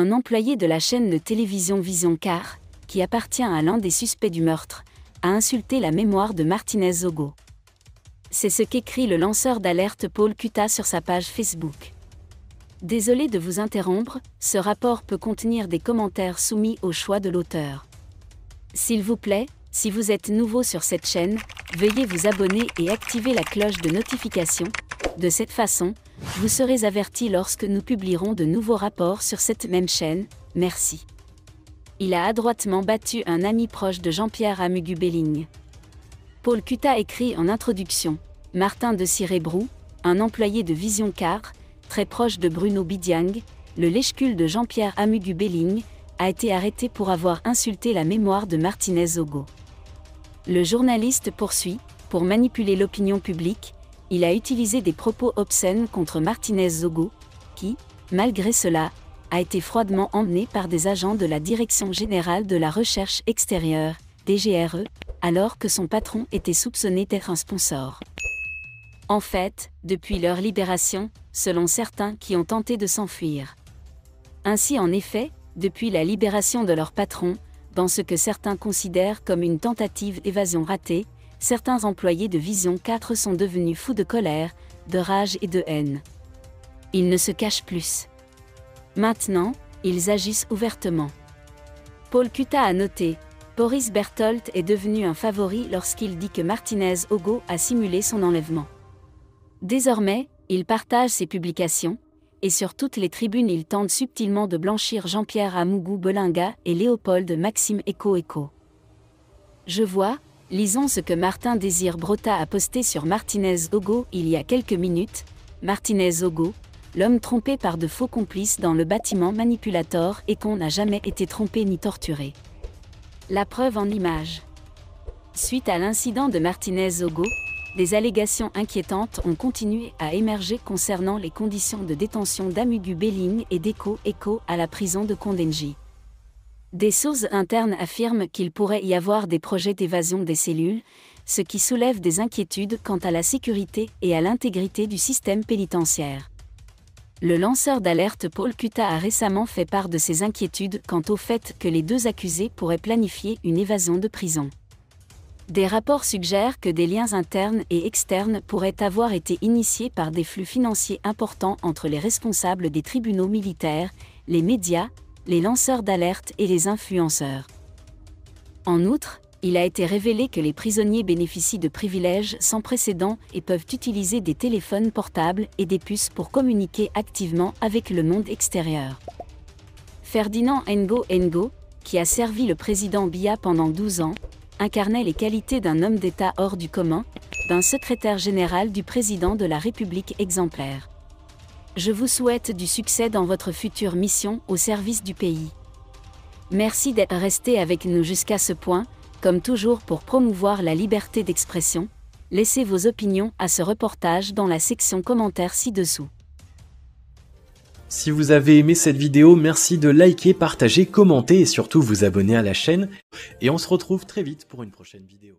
un employé de la chaîne de télévision Vision Car, qui appartient à l'un des suspects du meurtre, a insulté la mémoire de Martinez Zogo. C'est ce qu'écrit le lanceur d'alerte Paul Cutta sur sa page Facebook. Désolé de vous interrompre, ce rapport peut contenir des commentaires soumis au choix de l'auteur. S'il vous plaît, si vous êtes nouveau sur cette chaîne, veuillez vous abonner et activer la cloche de notification. De cette façon, vous serez averti lorsque nous publierons de nouveaux rapports sur cette même chaîne. Merci. Il a adroitement battu un ami proche de Jean-Pierre Amugu-Belling. Paul Cutta écrit en introduction, Martin de Cirebrou, un employé de Vision Car, très proche de Bruno Bidiang, le lèche-cul de Jean-Pierre Amugu-Belling, a été arrêté pour avoir insulté la mémoire de Martinez Zogo. Le journaliste poursuit, pour manipuler l'opinion publique, il a utilisé des propos obscènes contre Martinez Zogo, qui, malgré cela, a été froidement emmené par des agents de la Direction générale de la recherche extérieure, DGRE, alors que son patron était soupçonné d'être un sponsor. En fait, depuis leur libération, selon certains qui ont tenté de s'enfuir. Ainsi en effet, depuis la libération de leur patron, dans ce que certains considèrent comme une tentative d'évasion ratée, certains employés de Vision 4 sont devenus fous de colère, de rage et de haine. Ils ne se cachent plus. Maintenant, ils agissent ouvertement. Paul Cutta a noté, Boris Berthold est devenu un favori lorsqu'il dit que Martinez Zogo a simulé son enlèvement. Désormais, il partage ses publications, et sur toutes les tribunes il tente subtilement de blanchir Jean-Pierre Amugu-Belling et Léopold Maxime Eko. Je vois, lisons ce que Martin Désir Brota a posté sur Martinez Zogo il y a quelques minutes. Martinez Zogo, l'homme trompé par de faux complices dans le bâtiment Manipulator et qu'on n'a jamais été trompé ni torturé. La preuve en images. Suite à l'incident de Martinez Zogo, des allégations inquiétantes ont continué à émerger concernant les conditions de détention d'Amugu-Belling et d'Eko à la prison de Kondenji. Des sources internes affirment qu'il pourrait y avoir des projets d'évasion des cellules, ce qui soulève des inquiétudes quant à la sécurité et à l'intégrité du système pénitentiaire. Le lanceur d'alerte Paul Cutta a récemment fait part de ses inquiétudes quant au fait que les deux accusés pourraient planifier une évasion de prison. Des rapports suggèrent que des liens internes et externes pourraient avoir été initiés par des flux financiers importants entre les responsables des tribunaux militaires, les médias, les lanceurs d'alerte et les influenceurs. En outre, il a été révélé que les prisonniers bénéficient de privilèges sans précédent et peuvent utiliser des téléphones portables et des puces pour communiquer activement avec le monde extérieur. Ferdinand Ngo, qui a servi le président Biya pendant 12 ans, incarnait les qualités d'un homme d'État hors du commun, d'un secrétaire général du président de la République exemplaire. Je vous souhaite du succès dans votre future mission au service du pays. Merci d'être resté avec nous jusqu'à ce point, comme toujours pour promouvoir la liberté d'expression. Laissez vos opinions à ce reportage dans la section commentaires ci-dessous. Si vous avez aimé cette vidéo, merci de liker, partager, commenter et surtout vous abonner à la chaîne. Et on se retrouve très vite pour une prochaine vidéo.